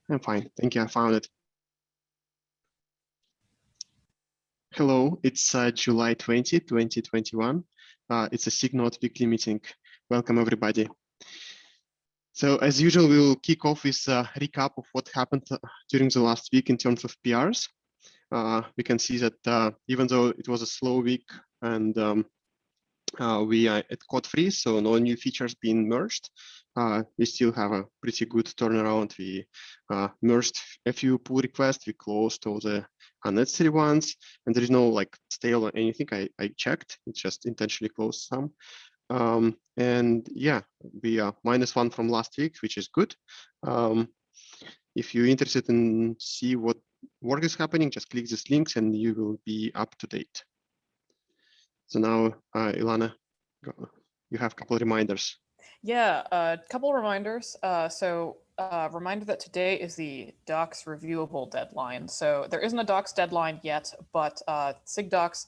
I'm fine. Thank you. I found it. Hello, it's July 20, 2021. It's a SIG Node weekly meeting. Welcome, everybody. So as usual, we'll kick off with a recap of what happened during the last week in terms of PRs. We can see that even though it was a slow week and we are at code freeze, so no new features being merged, we still have a pretty good turnaround. We merged a few pull requests, we closed all the unnecessary ones, and there is no like stale or anything. I checked, it just intentionally closed some. And yeah, we are -1 from last week, which is good. If you're interested in see what work is happening, just click these links and you will be up to date. So now, Ilana, you have a couple of reminders. Yeah, a couple of reminders. Reminder that today is the docs reviewable deadline. So there isn't a docs deadline yet, but SIG docs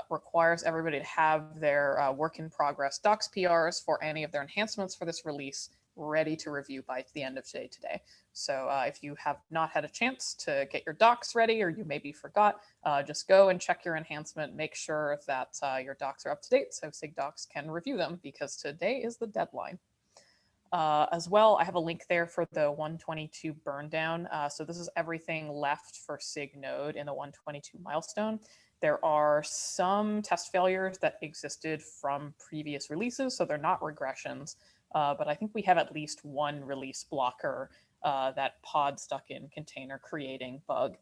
requires everybody to have their work in progress docs PRs for any of their enhancements for this release ready to review by the end of today. So if you have not had a chance to get your docs ready, or you maybe forgot, just go and check your enhancement. Make sure that your docs are up to date so SIG docs can review them, because today is the deadline. As well, I have a link there for the 122 burn down. So this is everything left for SIG Node in the 122 milestone. There are some test failures that existed from previous releases, so they're not regressions. But I think we have at least one release blocker, that pod stuck in container creating bug.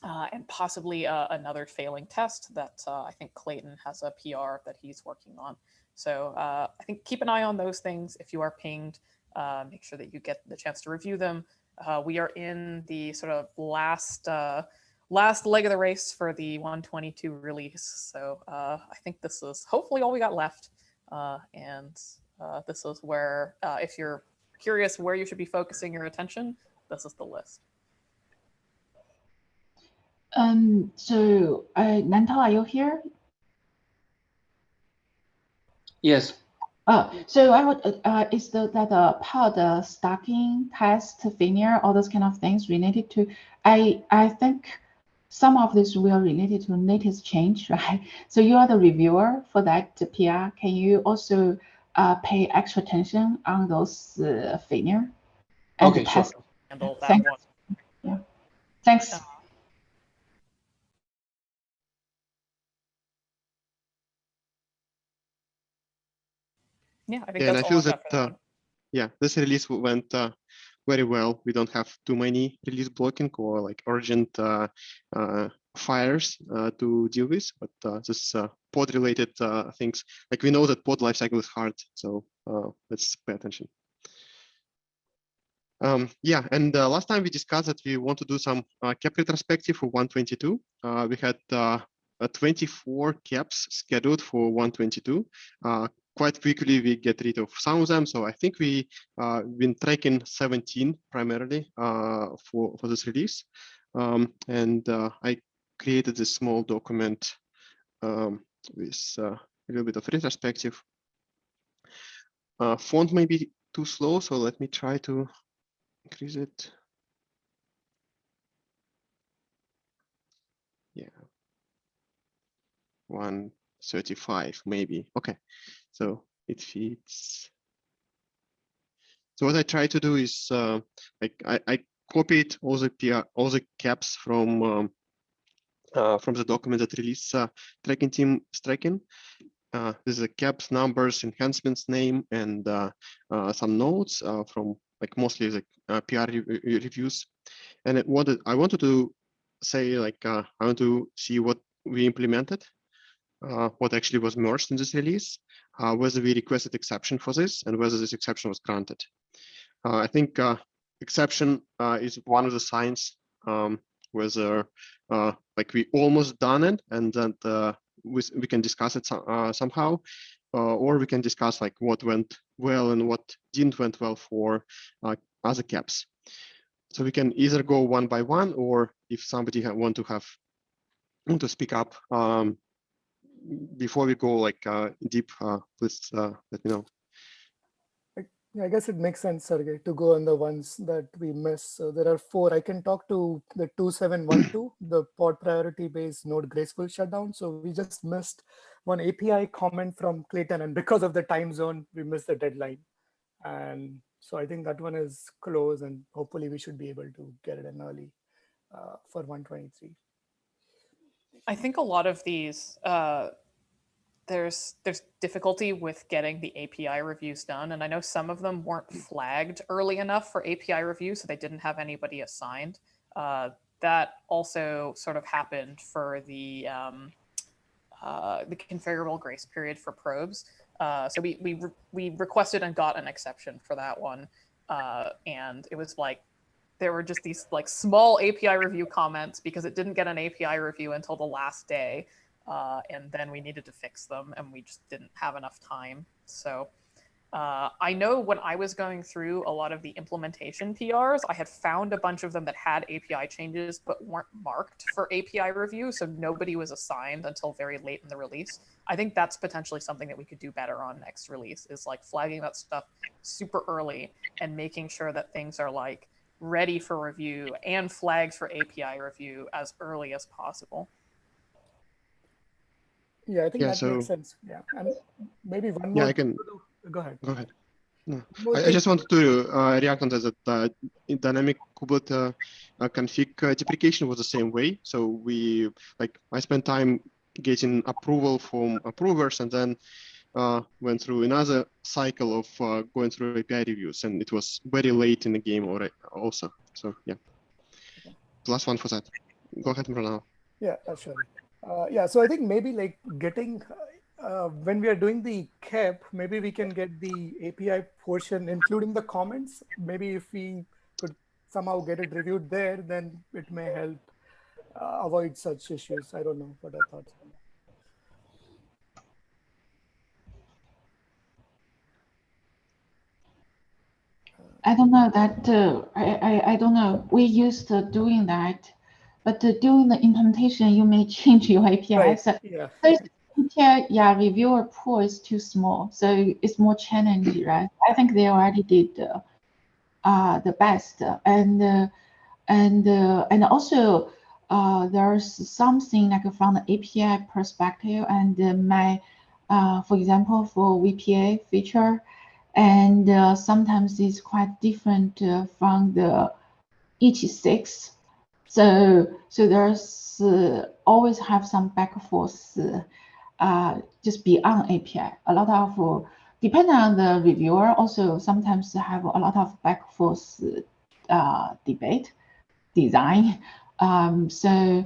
And possibly another failing test that I think Clayton has a PR that he's working on. So I think keep an eye on those things. If you are pinged, make sure that you get the chance to review them. We are in the sort of last leg of the race for the 122 release. So I think this is hopefully all we got left. This is where, if you're curious where you should be focusing your attention, this is the list. So Nantal, are you here? Yes. So I would is that pod stacking test failure, all those kind of things related to, I think some of this will related to latest change, right? So you are the reviewer for that PR. Can you also pay extra attention on those failure and okay, test? sure. Handle that Thanks. one. Yeah. Thanks. Yeah, I think And that's I feel all I've got for that one. yeah, this release went very well. We don't have too many release blocking or like urgent fires to deal with, but this pod related things, like we know that pod lifecycle is hard, so let's pay attention. Yeah, and last time we discussed that we want to do some cap retrospective for 122. We had 24 caps scheduled for 122. Quite quickly, we get rid of some of them. So I think we been tracking 17 primarily for this release. And I created this small document with a little bit of retrospective. Font may be too slow, so let me try to increase it. Yeah, 135 maybe. Okay, so it fits. So what I try to do is like I copied all the caps from the document that release tracking team is tracking. This is a caps, numbers, enhancements name, and some notes from like mostly the PR reviews. And I wanted to say like I want to see what we implemented, what actually was merged in this release, whether we requested exception for this, and whether this exception was granted. I think exception is one of the signs whether like we almost done it, and then we can discuss it somehow, or we can discuss like what went well and what didn't went well for other caps. So we can either go one by one, or if somebody want to speak up before we go like deep, please let me know. Yeah, I guess it makes sense, Sergey, to go on the ones that we miss. So there are 4. I can talk to the 2712, the pod priority based node graceful shutdown. So we just missed one API comment from Clayton, and because of the time zone, we missed the deadline. And so I think that one is close, and hopefully we should be able to get it in early for 123. I think a lot of these there's difficulty with getting the API reviews done, and I know some of them weren't flagged early enough for API review, so they didn't have anybody assigned. That also sort of happened for the configurable grace period for probes. So we requested and got an exception for that one, and it was like there were just these like small API review comments because it didn't get an API review until the last day. And then we needed to fix them and we just didn't have enough time. So I know when I was going through a lot of the implementation PRs, I had found a bunch of them that had API changes but weren't marked for API review. So nobody was assigned until very late in the release. I think that's potentially something that we could do better on next release, is like flagging that stuff super early and making sure that things are like ready for review and flagged for API review as early as possible. Yeah, I think Yeah, that makes so sense. Yeah, and maybe one yeah, more. I can Go ahead. go ahead. No, One more I thing. just wanted to react on that. In dynamic kubelet config deprecation was the same way. So we I spent time getting approval from approvers, and then went through another cycle of going through API reviews, and it was very late in the game already also. So yeah, plus one for that. Go ahead, Mrunal. Yeah, sure. Yeah, so I think maybe like getting, when we are doing the KEP, maybe we can get the API portion, including the comments. Maybe if we could somehow get it reviewed there, then it may help avoid such issues. I don't know what are thoughts on that. I don't know that. I don't know. We used to doing that, but during the implementation, you may change your API. Right. So Yeah. API, yeah, reviewer pool is too small, so it's more challenging, right? I think they already did the best, and also there's something like from the API perspective, and for example, for VPA feature. And sometimes it's quite different from the ET6. So there's always have some back and forth just beyond API. A lot of, depending on the reviewer, also sometimes have a lot of back and forth debate, design. So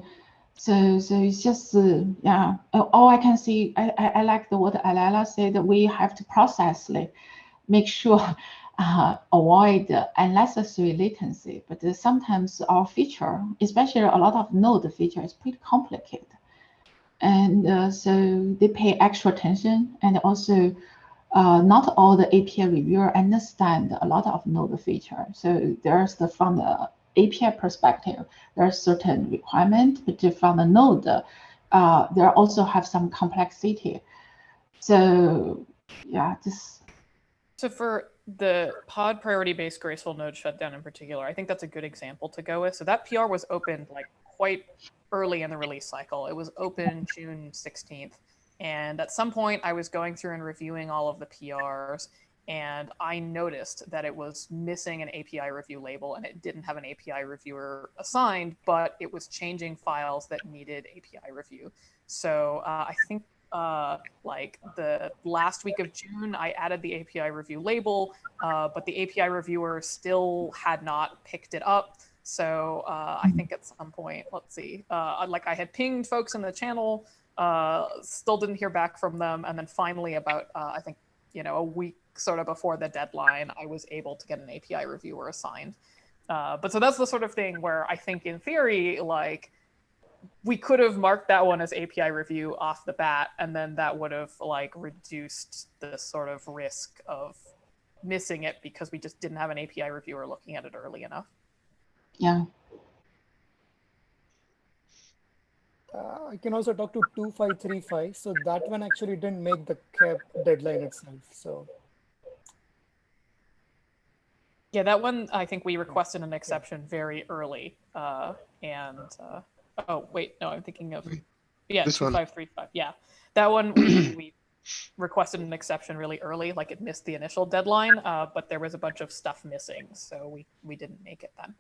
it's just, yeah, all I can see, I like what Alala said, that we have to process it, make sure avoid unnecessary latency. But sometimes our feature, especially a lot of node feature, is pretty complicated. And so they pay extra attention, and also not all the API reviewer understand a lot of node feature. So there's from the API perspective, there are certain requirements, but from the node, there also have some complexity. So yeah, just. So for the pod priority based graceful node shutdown in particular, I think that's a good example to go with. So that PR was opened like quite early in the release cycle. It was open June 16th. And at some point I was going through and reviewing all of the PRs, and I noticed that it was missing an API review label, and it didn't have an API reviewer assigned, but it was changing files that needed API review. So I think like the last week of June, I added the API review label, but the API reviewer still had not picked it up. So I think at some point, let's see, like I had pinged folks in the channel, still didn't hear back from them. And then finally about, I think, a week sort of before the deadline, I was able to get an API reviewer assigned. But so that's the sort of thing where I think in theory, like, we could have marked that one as API review off the bat, and then that would have like reduced the sort of risk of missing it because we just didn't have an API reviewer looking at it early enough. Yeah. I can also talk to 2535. So that one actually didn't make the KEP deadline itself. So Yeah, that one, I think we requested an exception very early. Oh, wait, no, I'm thinking of, yeah, This one. 2535. Yeah, that one we requested an exception really early, like it missed the initial deadline, but there was a bunch of stuff missing, so we didn't make it then.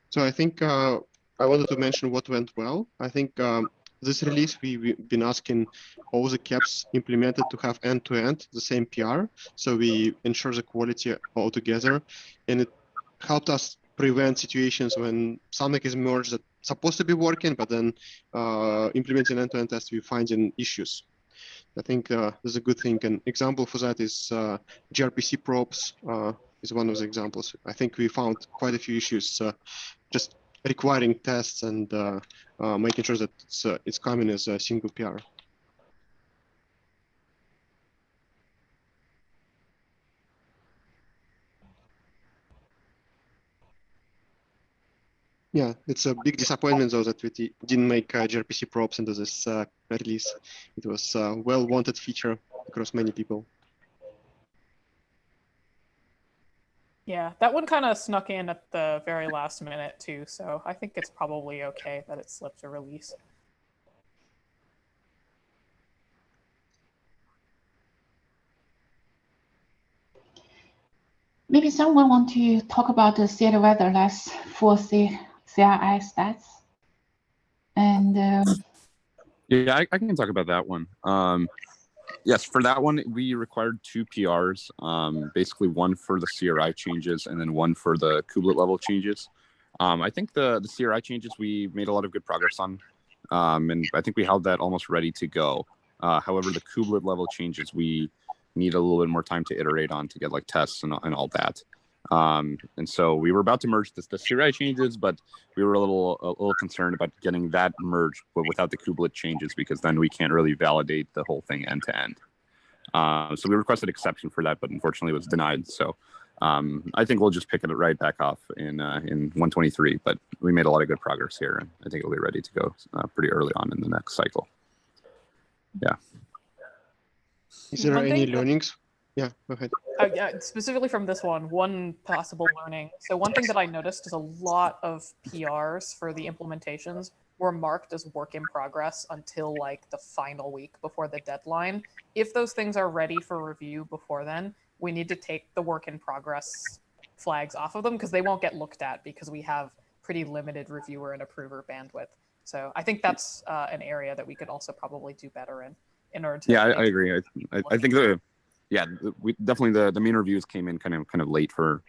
So I think I wanted to mention what went well. I think this release, we've been asking all the caps implemented to have end-to-end the same PR. So we ensure the quality altogether. And it helped us prevent situations when something is merged that's supposed to be working, but then implementing end-to-end test, we finding issues. I think this is a good thing. An example for that is gRPC probes is one of the examples. I think we found quite a few issues just requiring tests and making sure that it's coming as a single PR. Yeah, it's a big disappointment though that we didn't make gRPC probes into this release. It was a well-wanted feature across many people. Yeah, that one kind of snuck in at the very last minute too, so I think it's probably okay that it slipped a release. Maybe someone want to talk about the theater weatherless for CRI stats. And yeah, I can talk about that one. Yes, for that one, we required 2 PRs, basically one for the CRI changes and then one for the kubelet level changes. I think the CRI changes we made a lot of good progress on, and I think we held that almost ready to go. However, the kubelet level changes we need a little bit more time to iterate on to get like tests and all that. And so we were about to merge the CRI changes, but we were a little concerned about getting that merged, but without the kubelet changes, because then we can't really validate the whole thing end to end. So we requested exception for that, but unfortunately it was denied. So I think we'll just pick it right back off in 123, but we made a lot of good progress here, and I think it'll be ready to go pretty early on in the next cycle. Yeah. Is there any learnings? Yeah, go ahead. Yeah, specifically from this one possible learning. So one thing that I noticed is a lot of PRs for the implementations were marked as work in progress until like the final week before the deadline. If those things are ready for review before then, we need to take the work in progress flags off of them because they won't get looked at because we have pretty limited reviewer and approver bandwidth. So I think that's an area that we could also probably do better in order to. Yeah, I agree. I think we definitely the main reviews came in kind of late for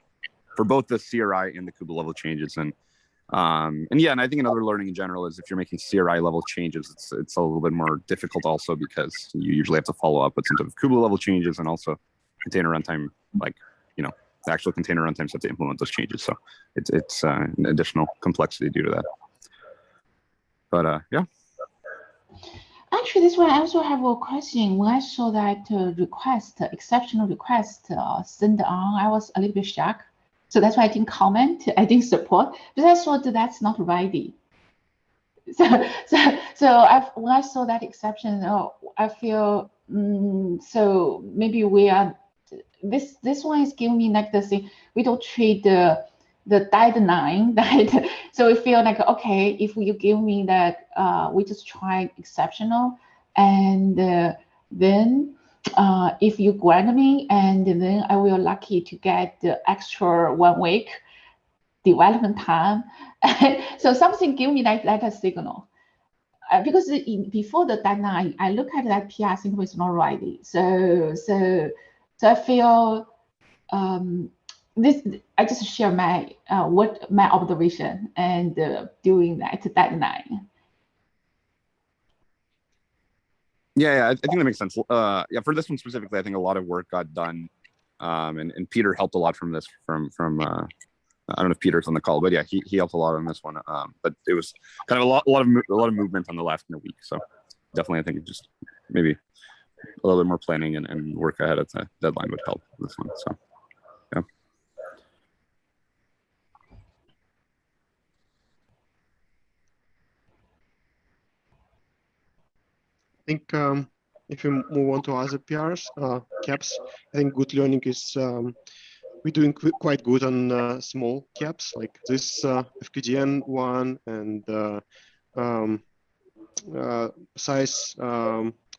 both the CRI and the kubelet level changes, and yeah, and I think another learning in general is if you're making CRI level changes, it's a little bit more difficult also because you usually have to follow up with some type of kubelet level changes and also container runtime, like the actual container runtimes have to implement those changes, so it's an additional complexity due to that. But yeah. Actually, this one I also have a question. When I saw that exceptional request sent on, I was a little bit shocked. So that's why I didn't comment. I didn't support because I thought that's not ready. So when I saw that exception, I feel so maybe we are. This one is giving me like the thing. We don't treat the deadline, right? So we feel like, okay, if you give me that, we just try exceptional, and then if you grant me, and then I will lucky to get the extra 1 week development time. So something give me like that a signal. Because before the deadline, I look at that PR, I think it was not ready. So I feel I just share my my observation and doing that deadline. Yeah, I think that makes sense. Yeah, for this one specifically, I think a lot of work got done, and Peter helped a lot from this. From I don't know if Peter's on the call, but yeah, he helped a lot on this one. But it was kind of a lot of movement on the last in a week. So definitely, I think it just maybe a little bit more planning and work ahead of the deadline would help this one. So yeah. think if we move on to other PRs, caps, I think good learning is we're doing quite good on small caps like this FQDN one and size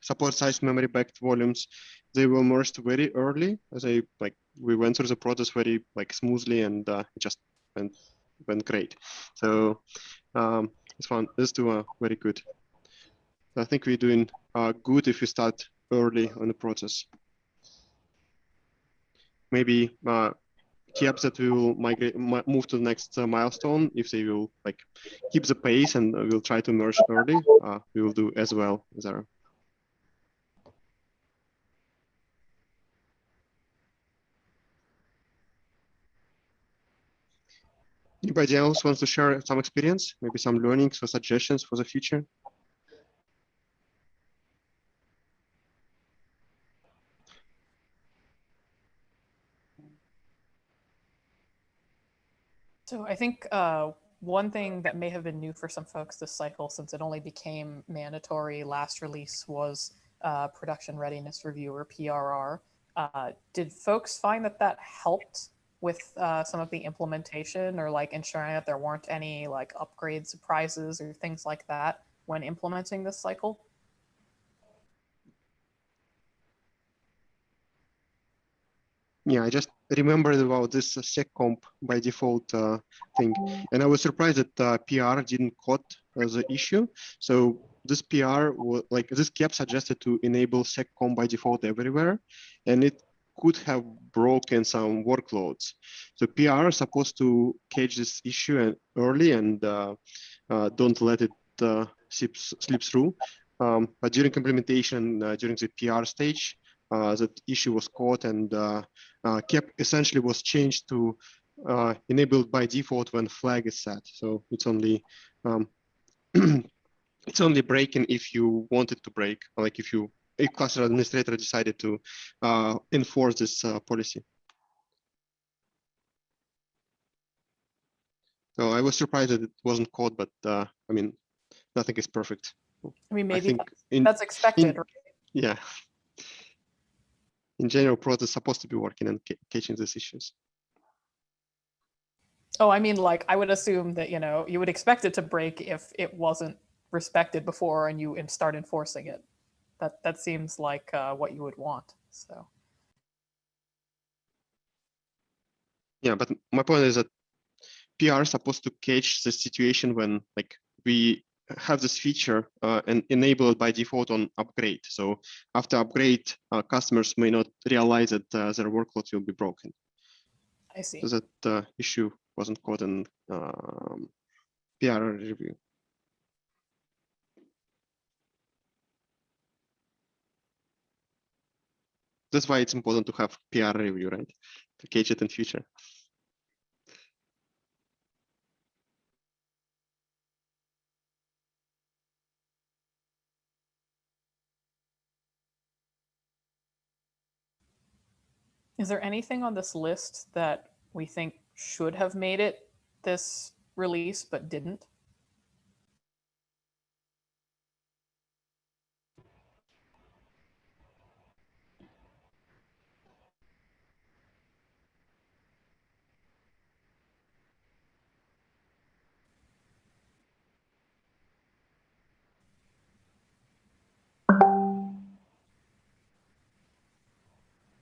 support size memory backed volumes. They were merged very early. We went through the process very smoothly, and it just went great. So it's fun. These two are very good. I think we're doing good if we start early on the process. Maybe caps that we will move to the next milestone, if they will keep the pace and we'll try to merge early, we will do as well there. Anybody else wants to share some experience, maybe some learnings or suggestions for the future? So I think one thing that may have been new for some folks this cycle, since it only became mandatory last release, was production readiness review, or PRR. Did folks find that helped with some of the implementation, or ensuring that there weren't any upgrade surprises or things like that when implementing this cycle? Yeah, I just remembered about this seccomp by default thing, and I was surprised that PR didn't caught the issue. So this PR was this cap suggested to enable seccomp by default everywhere, and it could have broken some workloads. So PR is supposed to catch this issue early and don't let it slip through. But during implementation, during the PR stage, that issue was caught, and cap essentially was changed to enabled by default when flag is set. So it's only it's only breaking if you want it to break, if cluster administrator decided to enforce this policy. So I was surprised that it wasn't caught, but I mean, nothing is perfect. I mean, maybe that's expected, right? Yeah. In general, Prot is supposed to be working and catching these issues. Oh, I mean, I would assume that, you would expect it to break if it wasn't respected before and you start enforcing it. That seems like what you would want. So. Yeah, but my point is that PR is supposed to catch the situation when we have this feature and enable it by default on upgrade. So after upgrade, customers may not realize that their workloads will be broken. I see. So that issue wasn't caught in PR review. That's why it's important to have PR review, right? To catch it in future. Is there anything on this list that we think should have made it this release but didn't?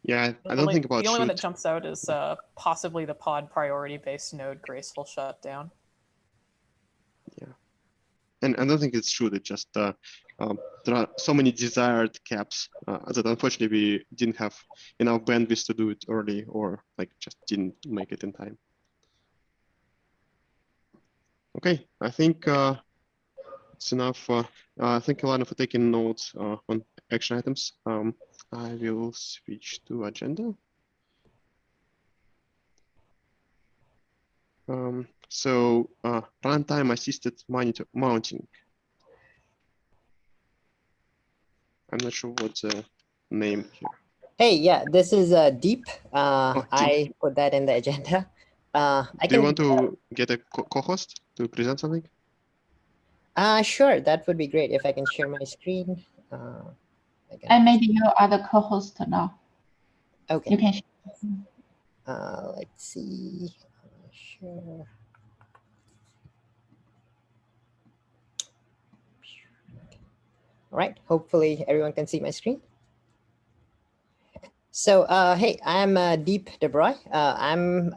Yeah, I don't think about the only one that jumps out is possibly the pod priority-based node graceful shutdown. Yeah, and I don't think it's true. That just there are so many desired caps that unfortunately we didn't have enough bandwidth to do it early, or just didn't make it in time. Okay, I think it's enough. Thank you, Lana, for taking notes on action items. I will switch to agenda. So runtime assisted mounting. I'm not sure what's the name here. Hey, yeah, this is Deep. Deep. I put that in the agenda. Do you want to get a co-host to present something? Sure, that would be great if I can share my screen. And maybe you are the co-host now. Okay. You can. Let's see. Sure. All right. Hopefully everyone can see my screen. So, hey, I'm Deep DeBroy. I'm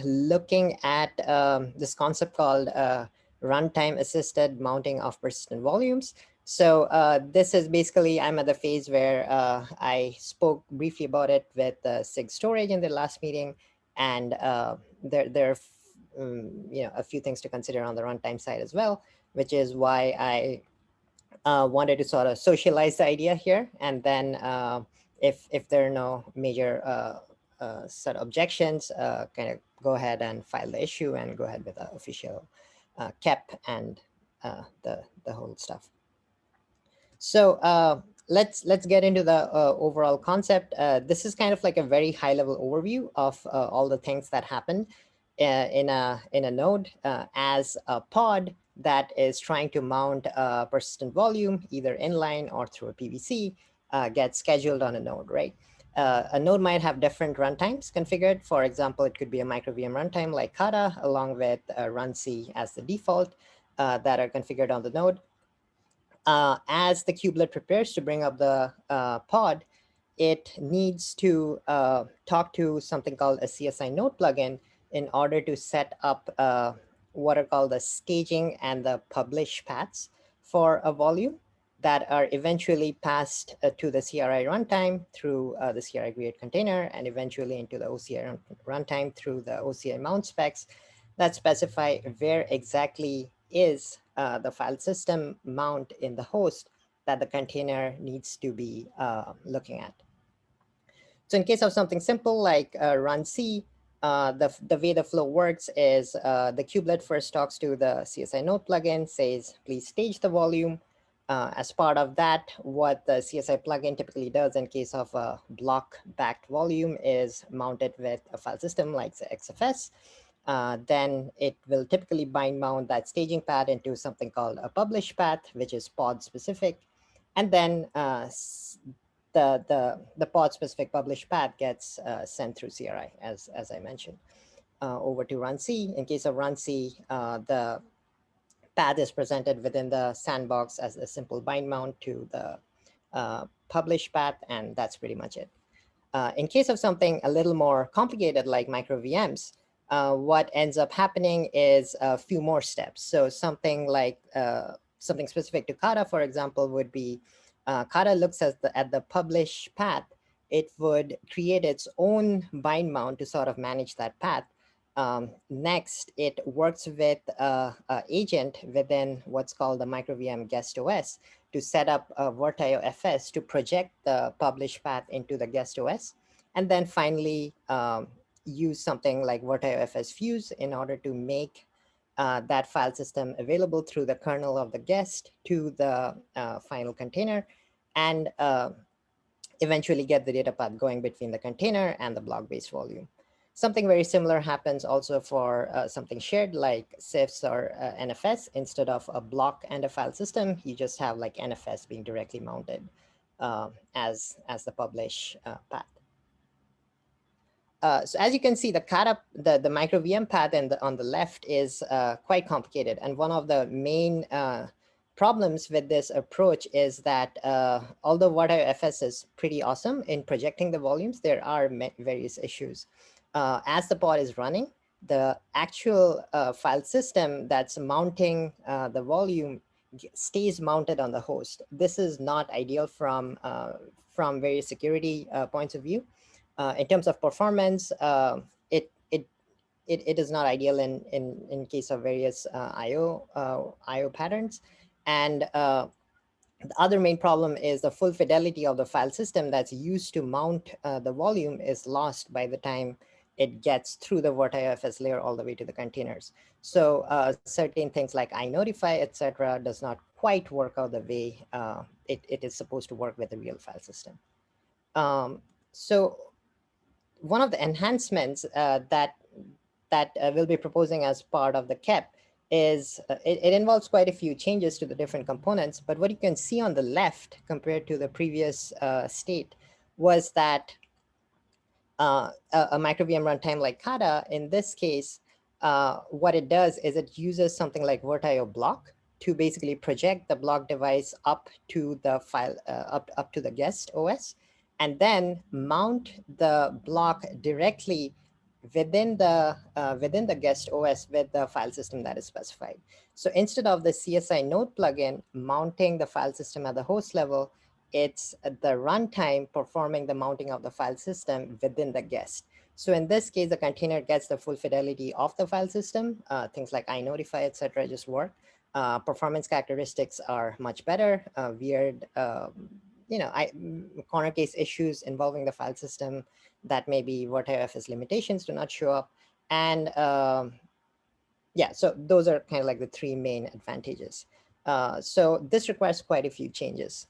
looking at this concept called runtime assisted mounting of persistent volumes. So this is basically, I'm at the phase where I spoke briefly about it with SIG storage in the last meeting. And there are a few things to consider on the runtime side as well, which is why I wanted to sort of socialize the idea here. And then if there are no major set of objections, kind of go ahead and file the issue and go ahead with the official KEP and the whole stuff. So let's get into the overall concept. This is kind of like a very high level overview of all the things that happen in a node as a pod that is trying to mount a persistent volume either inline or through a PVC gets scheduled on a node, right? A node might have different runtimes configured. For example, it could be a micro VM runtime like Kata along with runc as the default that are configured on the node. As the kubelet prepares to bring up the pod, it needs to talk to something called a CSI Node plugin in order to set up what are called the staging and the publish paths for a volume that are eventually passed to the CRI runtime through the CRI create container and eventually into the OCI runtime through the OCI mount specs that specify where exactly is the file system mount in the host that the container needs to be looking at. So in case of something simple like runc, the way the flow works is the kubelet first talks to the CSI Node plugin, says, please stage the volume. As part of that, what the CSI plugin typically does in case of a block-backed volume is mount it with a file system like the XFS. Then it will typically bind mount that staging path into something called a publish path, which is pod specific. And then the pod specific publish path gets sent through CRI, as I mentioned, over to runc. In case of runc, the path is presented within the sandbox as a simple bind mount to the publish path, and that's pretty much it. In case of something a little more complicated like micro VMs, what ends up happening is a few more steps. So something like something specific to Kata, for example, would be Kata looks at the publish path. It would create its own bind mount to sort of manage that path. Next, it works with an agent within what's called the micro VM guest OS to set up a Vertio FS to project the publish path into the guest OS. And then finally, use something like Vertio FS Fuse in order to make that file system available through the kernel of the guest to the final container and eventually get the data path going between the container and the block-based volume. Something very similar happens also for something shared like CIFS or NFS. Instead of a block and a file system, you just have like NFS being directly mounted as the publish path. So as you can see, the micro VM path on the left is quite complicated. And one of the main problems with this approach is that although Vertio FS is pretty awesome in projecting the volumes, there are various issues. As the pod is running, the actual file system that's mounting the volume stays mounted on the host. This is not ideal from various security points of view. In terms of performance, it is not ideal in case of various IO patterns. And the other main problem is the full fidelity of the file system that's used to mount the volume is lost by the time it gets through the Vertio FS layer all the way to the containers. So certain things like iNotify, etc., does not quite work out the way it is supposed to work with a real file system. So one of the enhancements that we'll be proposing as part of the KEP is it involves quite a few changes to the different components. But what you can see on the left compared to the previous state was that a micro VM runtime like Kata, in this case, what it does is it uses something like VirtIO block to basically project the block device up to the file, up to the guest OS, and then mount the block directly within the guest OS with the file system that is specified. So instead of the CSI Node plugin mounting the file system at the host level, it's the runtime performing the mounting of the file system within the guest. So in this case, the container gets the full fidelity of the file system. Things like iNotify, etc., just work. Performance characteristics are much better. Weird, corner case issues involving the file system that maybe VirtIOFS limitations do not show up. And yeah, so those are kind of like the three main advantages. So this requires quite a few changes.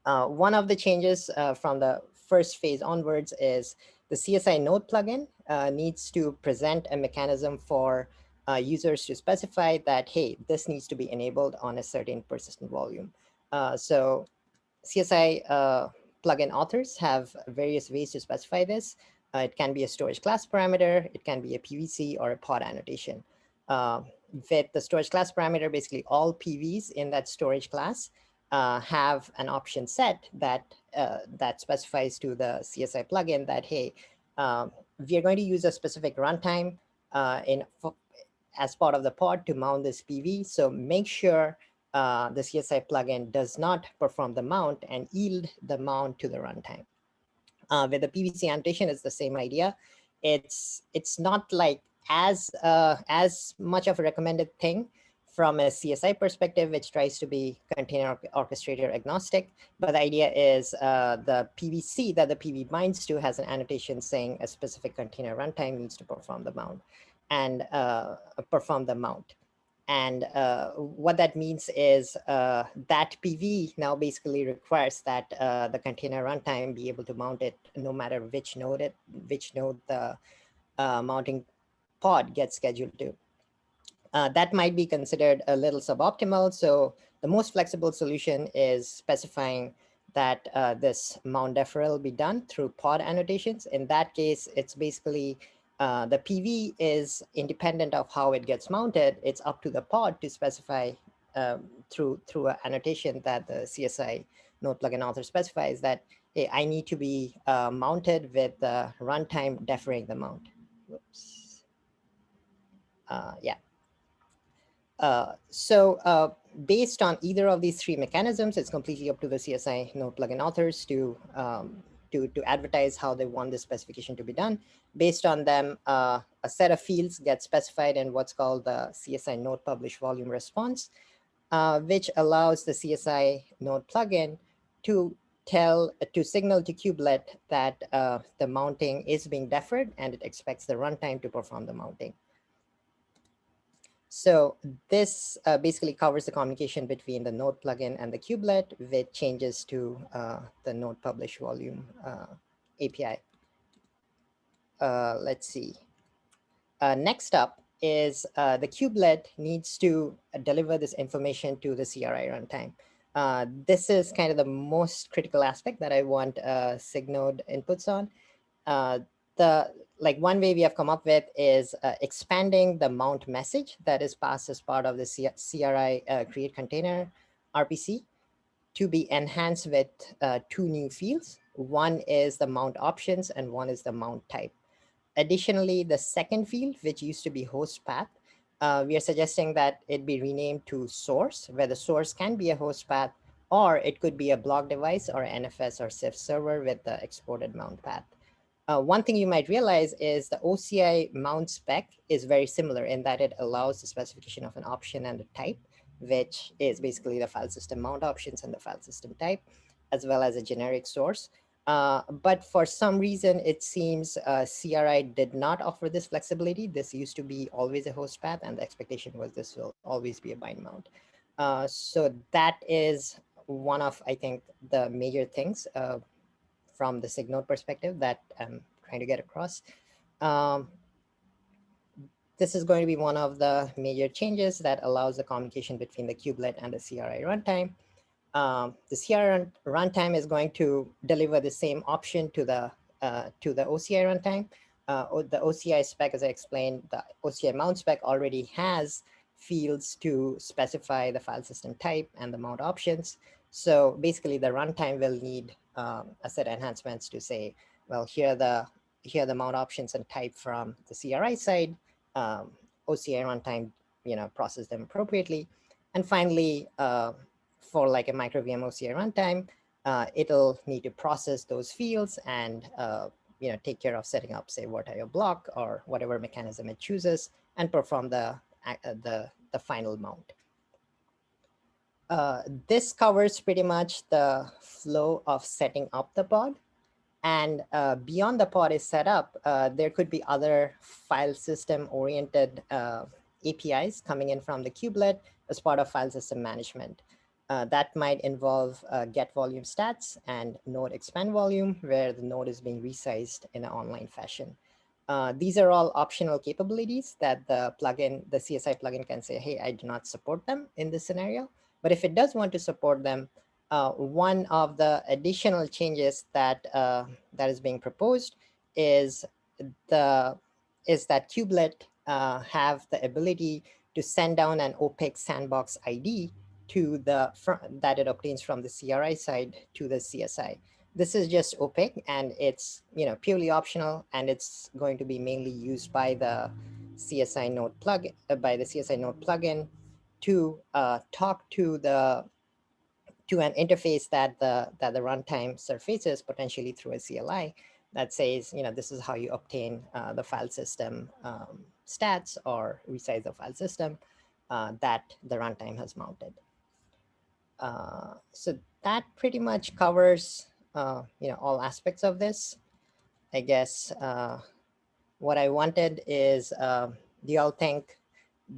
One of the changes from the first phase onwards is the CSI Node plugin needs to present a mechanism for users to specify that, hey, this needs to be enabled on a certain persistent volume. So CSI plugin authors have various ways to specify this. It can be a storage class parameter, it can be a PVC or a pod annotation. With the storage class parameter, basically all PVs in that storage class have an option set that that specifies to the CSI plugin that, hey, we are going to use a specific runtime as part of the pod to mount this PV. So make sure the CSI plugin does not perform the mount and yield the mount to the runtime. With the PVC annotation, it's the same idea. It's not like as much of a recommended thing from a CSI perspective, which tries to be container orchestrator agnostic. But the idea is the PVC that the PV binds to has an annotation saying a specific container runtime needs to perform the mount and perform the mount. And what that means is that PV now basically requires that the container runtime be able to mount it no matter which node the mounting pod gets scheduled to. That might be considered a little suboptimal. So the most flexible solution is specifying that this mount deferral be done through pod annotations. In that case, it's basically the PV is independent of how it gets mounted. It's up to the pod to specify through an annotation that the CSI Node plugin author specifies that, hey, I need to be mounted with the runtime deferring the mount. Whoops. Yeah. So based on either of these three mechanisms, it's completely up to the CSI Node plugin authors to advertise how they want this specification to be done. Based on them, a set of fields get specified in what's called the CSI Node publish volume response, which allows the CSI Node plugin to signal to kubelet that the mounting is being deferred and it expects the runtime to perform the mounting. So this basically covers the communication between the Node plugin and the kubelet with changes to the Node publish volume API. Let's see. Next up is the kubelet needs to deliver this information to the CRI runtime. This is kind of the most critical aspect that I want SIG Node inputs on. One way we have come up with is expanding the mount message that is passed as part of the CRI create container RPC to be enhanced with two new fields. One is the mount options and one is the mount type. Additionally, the second field, which used to be host path, we are suggesting that it be renamed to source, where the source can be a host path, or it could be a block device or NFS or CIF server with the exported mount path. One thing you might realize is the OCI mount spec is very similar in that it allows the specification of an option and a type, which is basically the file system mount options and the file system type, as well as a generic source. But for some reason, it seems CRI did not offer this flexibility. This used to be always a host path, and the expectation was this will always be a bind mount. So that is one of, I think, the major things from the SIG Node perspective that I'm trying to get across. this is going to be one of the major changes that allows the communication between the kubelet and the CRI runtime. The CRI runtime is going to deliver the same option to the OCI runtime. The OCI spec, as I explained, the OCI mount spec already has fields to specify the file system type and the mount options. So basically, the runtime will need a set of enhancements to say, well, here are the mount options and type from the CRI side. OCI runtime, process them appropriately. And finally, for like a micro VM OCI runtime, it'll need to process those fields and take care of setting up, say, what IO block or whatever mechanism it chooses, and perform the final mount. This covers pretty much the flow of setting up the pod. And beyond the pod is set up, there could be other file system oriented APIs coming in from the kubelet as part of file system management. That might involve get volume stats and node expand volume, where the node is being resized in an online fashion. These are all optional capabilities that the plugin, the CSI plugin can say, hey, I do not support them in this scenario. But if it does want to support them, one of the additional changes that that is being proposed is that kubelet have the ability to send down an opaque sandbox ID to that it obtains from the CRI side to the CSI. This is just opaque, and it's purely optional, and it's going to be mainly used by the CSI Node plugin to talk to an interface that the runtime surfaces potentially through a CLI that says, this is how you obtain the file system stats or resize the file system that the runtime has mounted. So that pretty much covers all aspects of this. I guess what I wanted is, do y'all think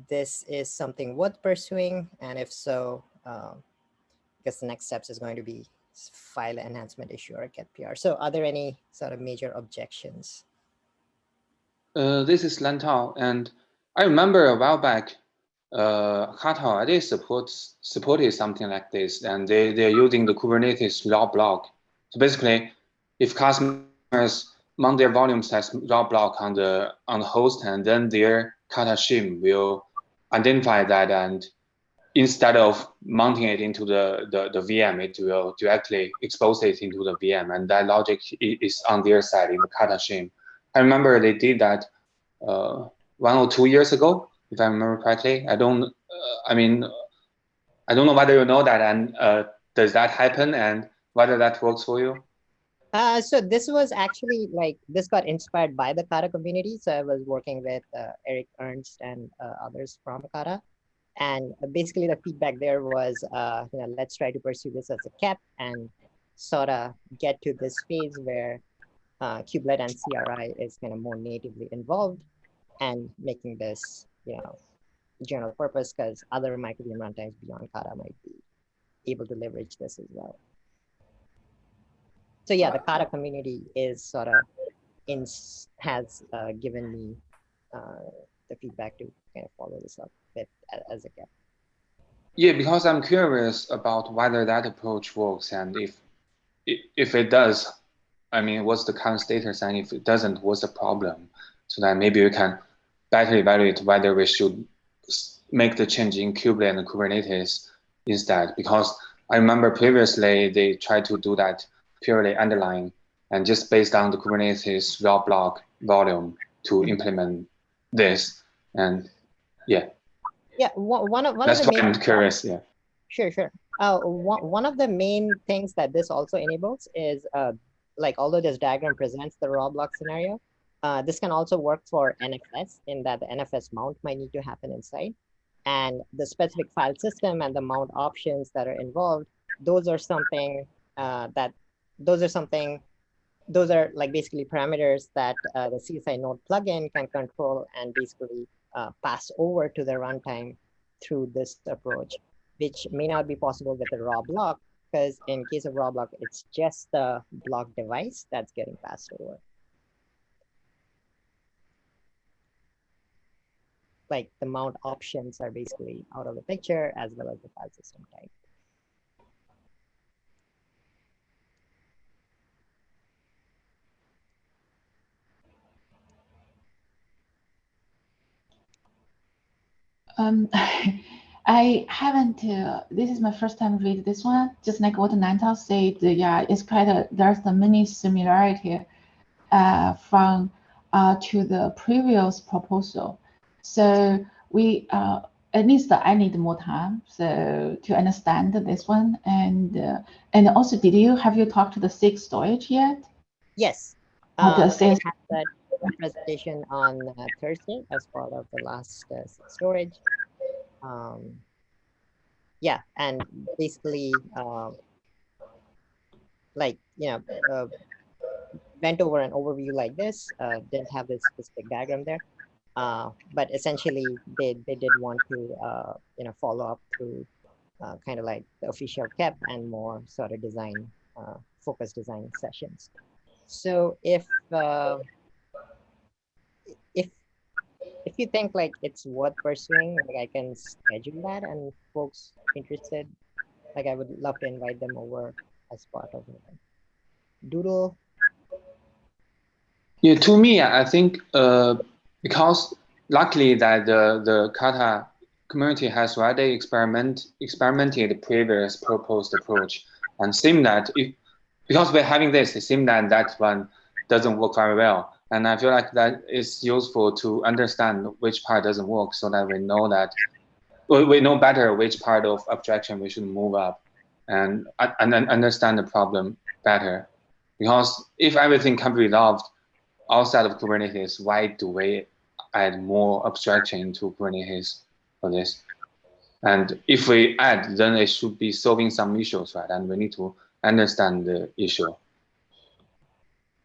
this is something worth pursuing? And if so, I guess the next steps is going to be file enhancement issue or get PR. So are there any sort of major objections? This is Lantao, and I remember a while back, Kata already supported something like this, and they're using the Kubernetes raw block. So basically, if customers mount their volumes as raw block on the host, and then their Kata shim will identify that, and instead of mounting it into the VM, it will directly expose it into the VM, and that logic is on their side in the Kata shim. I remember they did that 1 or 2 years ago, if I remember correctly. I don't know whether you know that, and does that happen, and whether that works for you? So this was actually this got inspired by the Kata community. So I was working with Eric Ernst and others from Kata. And basically the feedback there was, let's try to pursue this as a KEP and sort of get to this phase where kubelet and CRI is kind of more natively involved and making this, general purpose, because other micro VM runtimes beyond Kata might be able to leverage this as well. So yeah, the Kata community is sort of has given me the feedback to kind of follow this up with as a KEP. Yeah, because I'm curious about whether that approach works, and if it does, what's the current status, and if it doesn't, what's the problem? So that maybe we can better evaluate whether we should make the change in kubelet and Kubernetes instead. Because I remember previously they tried to do that purely underlying and just based on the Kubernetes raw block volume to implement this. And yeah. Yeah, one of that's the why main, I'm curious. Yeah. Sure. One of the main things that this also enables is although this diagram presents the raw block scenario, this can also work for NFS, in that the NFS mount might need to happen inside, and the specific file system and the mount options that are involved. Those are basically parameters that the CSI Node plugin can control and basically pass over to the runtime through this approach, which may not be possible with a raw block, because in case of raw block, it's just the block device that's getting passed over. like the mount options are basically out of the picture, as well as the file system type. I haven't, this is my first time read this one, just like what Nantal said, yeah, it's quite there's the many similarity from to the previous proposal. So we, at least I need more time so to understand this one. And also, have you talked to the SIG storage yet? Yes. Okay, I had that presentation on Thursday as part of the last storage. Yeah, and basically, like, went over an overview like this, didn't have this specific diagram there, but essentially they did want to, follow up through kind of like the official KEP and more sort of design, focused design sessions. So if you think like it's worth pursuing, like I can schedule that, and folks interested, like I would love to invite them over as part of the doodle. Yeah, to me, I think because luckily that the Kata community has already experimented the previous proposed approach, and seem that because we're having this, it seems that one doesn't work very well. And I feel like that is useful to understand which part doesn't work, so that we know better which part of abstraction we should move up, and understand the problem better. Because if everything can be resolved outside of Kubernetes, why do we add more abstraction to Kubernetes for this? And if we add, then it should be solving some issues, right? And we need to understand the issue.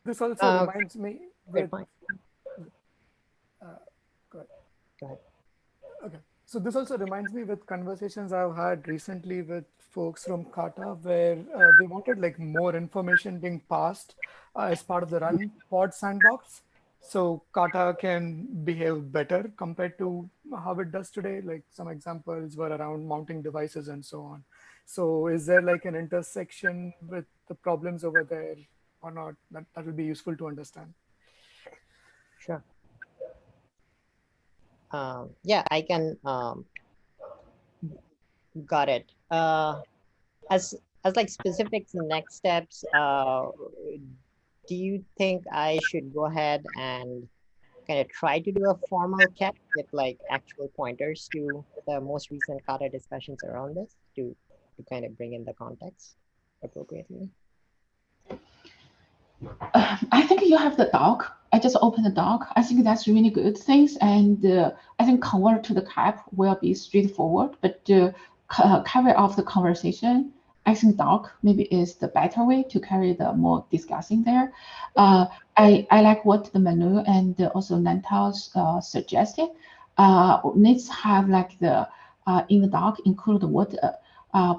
This also reminds me with, go ahead. Okay. So this also reminds me with conversations I've had recently with folks from Kata, where they wanted like more information being passed as part of the run pod sandbox. So Kata can behave better compared to how it does today. Like some examples were around mounting devices and so on. So is there like an intersection with the problems over there or not? That will be useful to understand. Sure. Yeah, I can. Got it. As like specifics and next steps, do you think I should go ahead and kind of try to do a formal KEP with like actual pointers to the most recent Kata discussions around this to kind of bring in the context appropriately? I think you have the doc. I just opened the doc. I think that's really good things. And I think convert to the KEP will be straightforward, but carry off the conversation. I think doc maybe is the better way to carry the more discussing there. I like what the Manu and also Nantal's suggested. Let's have like the in the doc include what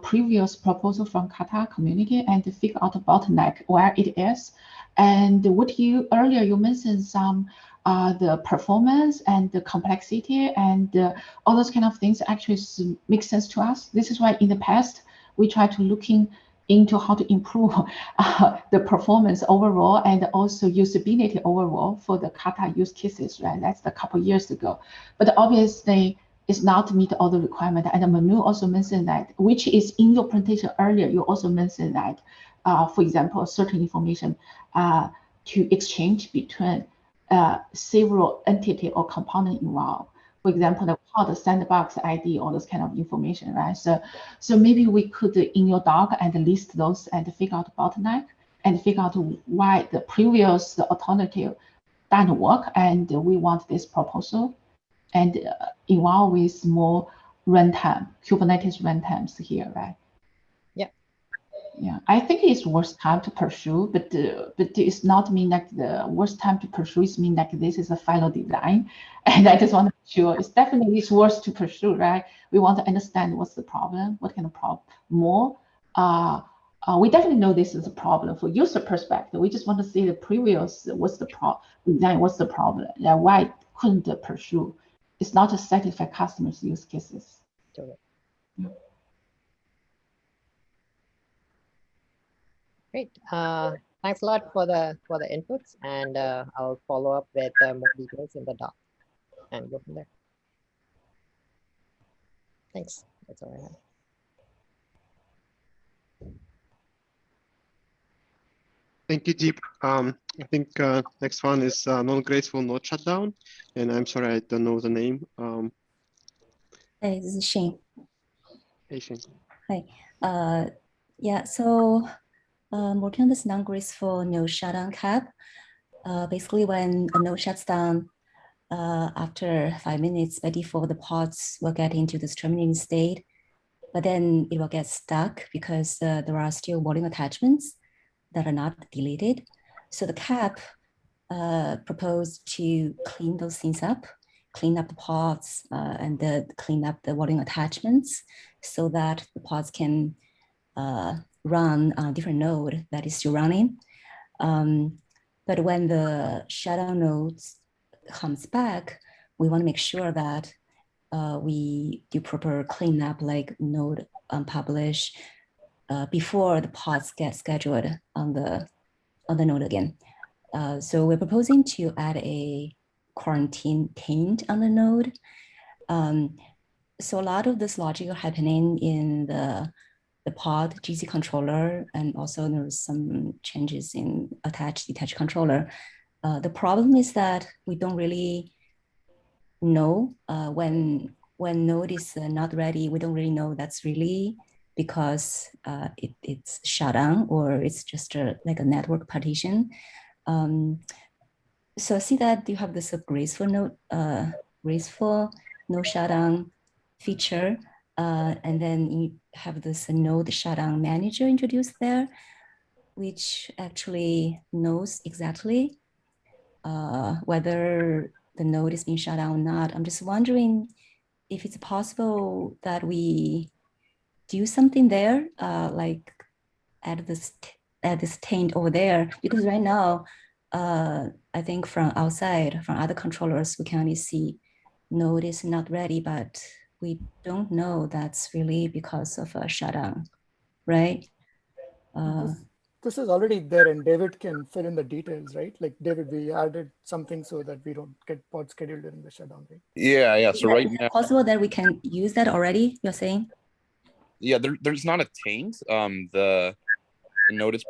previous proposal from Kata community and figure out bottleneck where it is. And what you earlier you mentioned some the performance and the complexity and all those kind of things actually make sense to us. This is why in the past we try to looking into how to improve the performance overall and also usability overall for the Kata use cases, right? That's a couple years ago, but obviously it's not meet all the requirement. And Manu also mentioned that, which is in your presentation earlier, you also mentioned that, for example, certain information to exchange between several entity or component involved. For example, the pod sandbox ID, all those kind of information, right? So maybe we could in your doc and list those and figure out bottleneck and figure out why the previous alternative doesn't work, and we want this proposal and involve with more runtime, Kubernetes runtimes here, right? Yeah, I think it's worth time to pursue, but it's not mean like the worst time to pursue is mean like this is a final design. And I just want to make sure it's definitely it's worth to pursue, right? We want to understand what's the problem, what kind of problem more. We definitely know this is a problem for user perspective. We just want to see the previous, what's the problem, what's the problem, yeah, why couldn't pursue it's not to satisfy customers' use cases. Totally. Yeah. Great. Thanks a lot for the inputs, and I'll follow up with more details in the doc and go from there. Thanks. That's all I have. Thank you, Deep. I think next one is non-graceful node shutdown, and I'm sorry I don't know the name. Hey, this is Shane. Hey, Shane. Hi. Yeah, so working on this non-graceful node shutdown cap. Basically, when a node shuts down after 5 minutes, by default, the pods will get into this terminating state, but then it will get stuck because there are still volume attachments that are not deleted. So the cap proposed to clean those things up, clean up the pods and clean up the volume attachments so that the pods can run on a different node that is still running. But when the shutdown nodes comes back, we want to make sure that we do proper cleanup, like node unpublish before the pods get scheduled on the node again. So we're proposing to add a quarantine taint on the node. So a lot of this logic are happening in the pod GC controller, and also there's some changes in attach detach controller. The problem is that we don't really know when node is not ready. We don't really know that's really because it's shut down or it's just like a network partition. So I see that you have this graceful node shutdown feature, and then you have this node shutdown manager introduced there, which actually knows exactly whether the node is being shut down or not. I'm just wondering if it's possible that we do something there, like add this taint over there, because right now, I think from outside, from other controllers, we can only see node is not ready, but we don't know that's really because of a shutdown, right? This is already there, and David can fill in the details, right? Like David, we added something so that we don't get pod scheduled during the shutdown, right? Yeah. So right now, possible that we can use that already, you're saying? Yeah, there's not a taint. The node is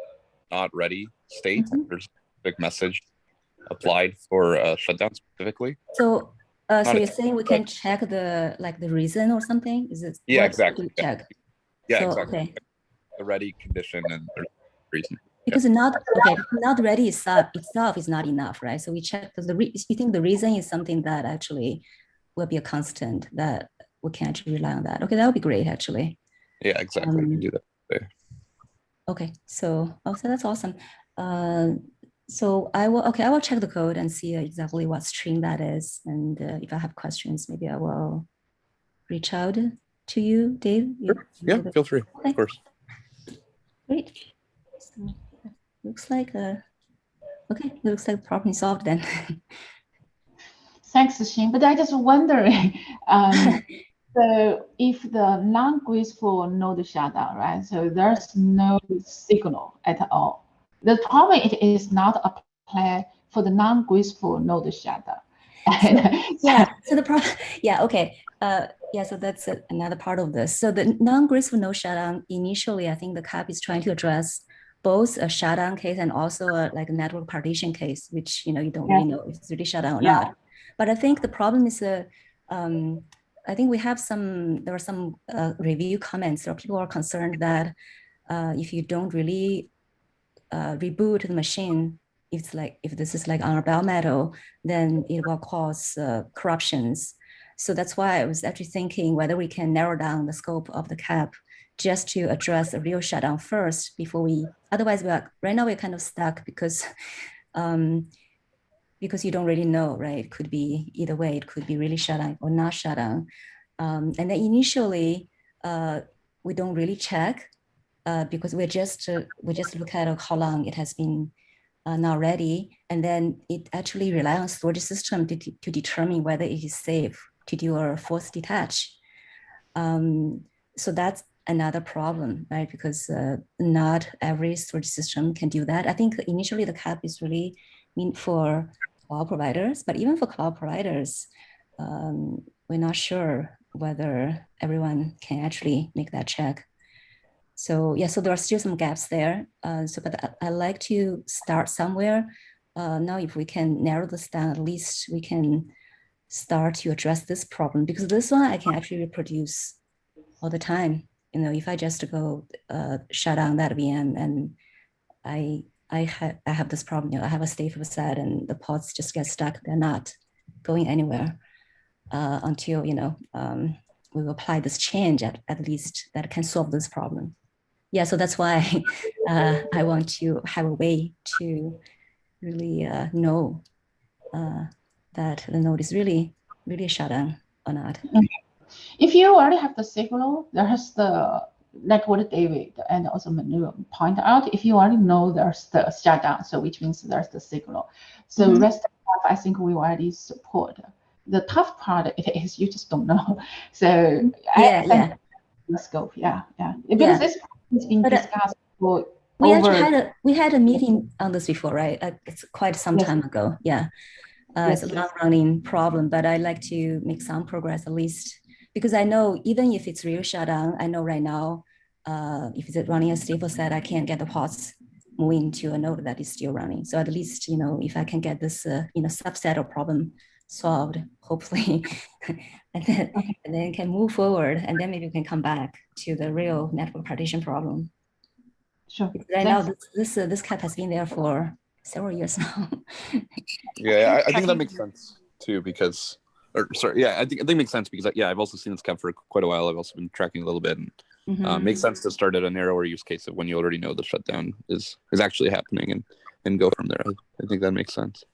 not ready state. There's a big message applied for shutdown specifically. So so you're a saying we can check the reason or something? Is it? Yeah, what exactly. do we check? Yeah, So, exactly. okay. The ready condition and reason. Because not ready itself is not enough, right? So we check because you think the reason is something that actually will be a constant that we can actually rely on that. Okay, that would be great actually. Yeah, exactly. You can do that. There. Okay, so that's awesome. So I will check the code and see exactly what string that is, and if I have questions, maybe I will reach out to you, Dave. Sure. Yeah, feel free. Okay. Of course. Great. So looks like okay, it looks like problem solved then. Thanks, Xin. But I just wondering, so if the non-graceful node shutdown, right? So there's no signal at all. The problem it is not applied for the non-graceful node shutdown. Yeah. So the problem. Yeah. Okay. Yeah. So that's another part of this. So the non-graceful node shutdown initially, I think the CAP is trying to address both a shutdown case and also like a network partition case, which you don't really know if it's really shut down or not. But I think the problem is I think there are some review comments where people are concerned that if you don't really reboot the machine, if this is like on a bare metal, then it will cause corruptions. So that's why I was actually thinking whether we can narrow down the scope of the CAP just to address the real shutdown first before otherwise right now we're kind of stuck because you don't really know, right? It could be either way. It could be really shut down or not shut down. And then initially, we don't really check because we just look at how long it has been not ready, and then it actually relies on storage system to determine whether it is safe to do a force detach. So that's another problem, right? Because not every storage system can do that. I think initially the cap is really meant for cloud providers, but even for cloud providers, we're not sure whether everyone can actually make that check. So yeah, so there are still some gaps there. But I like to start somewhere. Now, if we can narrow this down, at least we can start to address this problem, because this one I can actually reproduce all the time. You know, if I just go shut down that VM and I have this problem, you know, I have a stateful set and the pods just get stuck. They're not going anywhere until, you know, we will apply this change at least that can solve this problem. Yeah, so that's why I want to have a way to really know that the node is really shut down or not. If you already have the signal, there's the, like what David and also Manu point out, if you already know there's the shutdown, so which means there's the signal. So rest of stuff, I think we already support. The tough part is you just don't know. So I think the scope, because this has been discussed for actually had a meeting on this before, right? It's quite some time ago. Yeah, it's a long-running problem, but I like to make some progress at least, because I know even if it's real shutdown, I know right now, if it's running a stable set, I can't get the pods moving to a node that is still running. So at least, you know, if I can get this, you know, subset of problem solved, hopefully, and then can move forward, and then maybe we can come back to the real network partition problem. Sure. Right now, this cap has been there for several years now. Yeah, I think that makes sense too, because, I think it makes sense because I've also seen this cap for quite a while. I've also been tracking a little bit, and makes sense to start at a narrower use case of when you already know the shutdown is actually happening and go from there. I think that makes sense.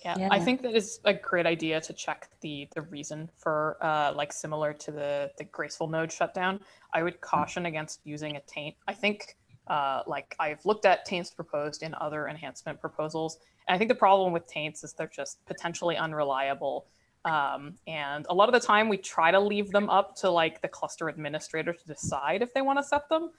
Yeah, I think that is a great idea to check the reason for like similar to the graceful node shutdown. I would caution against using a taint. I think like I've looked at taints proposed in other enhancement proposals, and I think the problem with taints is they're just potentially unreliable. And a lot of the time we try to leave them up to like the cluster administrator to decide if they want to set them.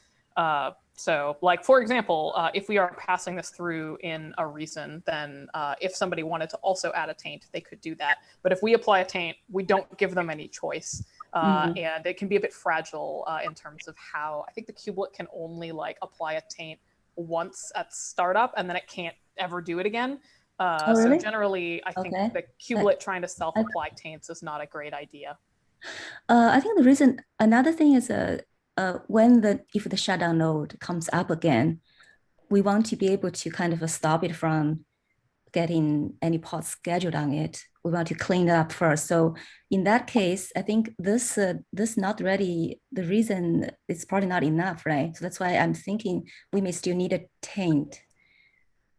So like, for example, if we are passing this through in a reason, then if somebody wanted to also add a taint, they could do that. But if we apply a taint, we don't give them any choice. And it can be a bit fragile in terms of how, I think the kubelet can only like apply a taint once at startup, and then it can't ever do it again. Really? So generally, I think the kubelet trying to self-apply taints is not a great idea. I think the reason, another thing is if the shutdown node comes up again, we want to be able to kind of stop it from getting any pods scheduled on it. We want to clean it up first. So in that case, I think this not ready, the reason it's probably not enough, right? So that's why I'm thinking we may still need a taint.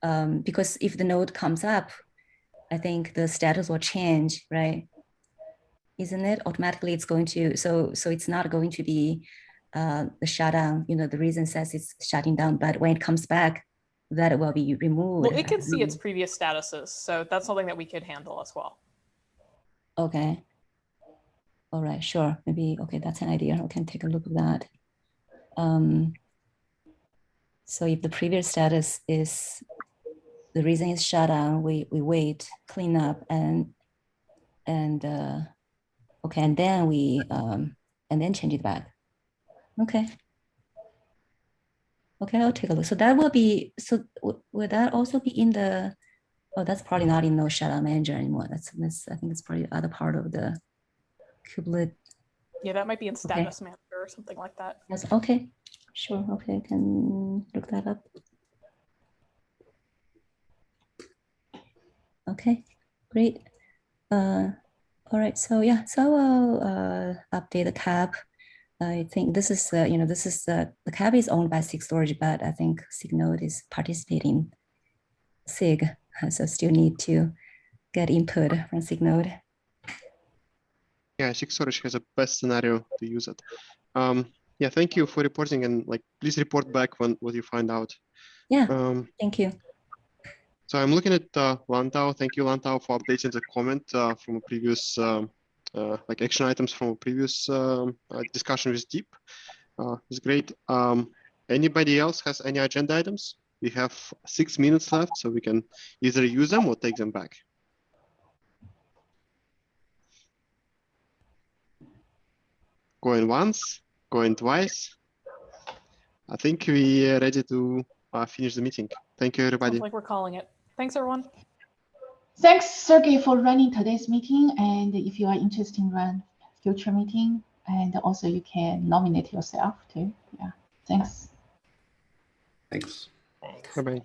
Because if the node comes up, I think the status will change, right? Isn't it? Automatically it's going to, so it's not going to be the shutdown, you know, the reason says it's shutting down, but when it comes back, that it will be removed. Well, it can see its previous statuses, so that's something that we could handle as well. Okay. All right, sure. Maybe, okay, that's an idea. We can take a look at that. So if the previous status is, the reason is shut down, we wait, clean up, and okay, and then we, and then change it back. Okay. Okay, I'll take a look. So that will be, so will that also be in the, oh, that's probably not in no shutdown manager anymore. That's I think it's probably the other part of the kubelet. Yeah, that might be in status manager or something like that. Yes, okay, sure, okay, I can look that up. Okay, great. All right, so yeah, so I'll update the cap. I think this is, you know, this is the cap is owned by SIG Storage, but I think SIG Node is participating SIG, so still need to get input from SIG Node. Yeah, SIG Storage has a best scenario to use it. Yeah, thank you for reporting, and like please report back what you find out. Yeah, thank you. So I'm looking at Lantau. Thank you, Lantau, for updating the comment from a previous like action items from a previous discussion with Deep. It's great. Anybody else has any agenda items? We have 6 minutes left, so we can either use them or take them back. Going once, going twice. I think we are ready to finish the meeting. Thank you, everybody. Sounds like we're calling it. Thanks, everyone. Thanks, Sergey, for running today's meeting. And if you are interested in run future meeting, and also you can nominate yourself too. Yeah, thanks. Thanks. Thanks. Bye-bye.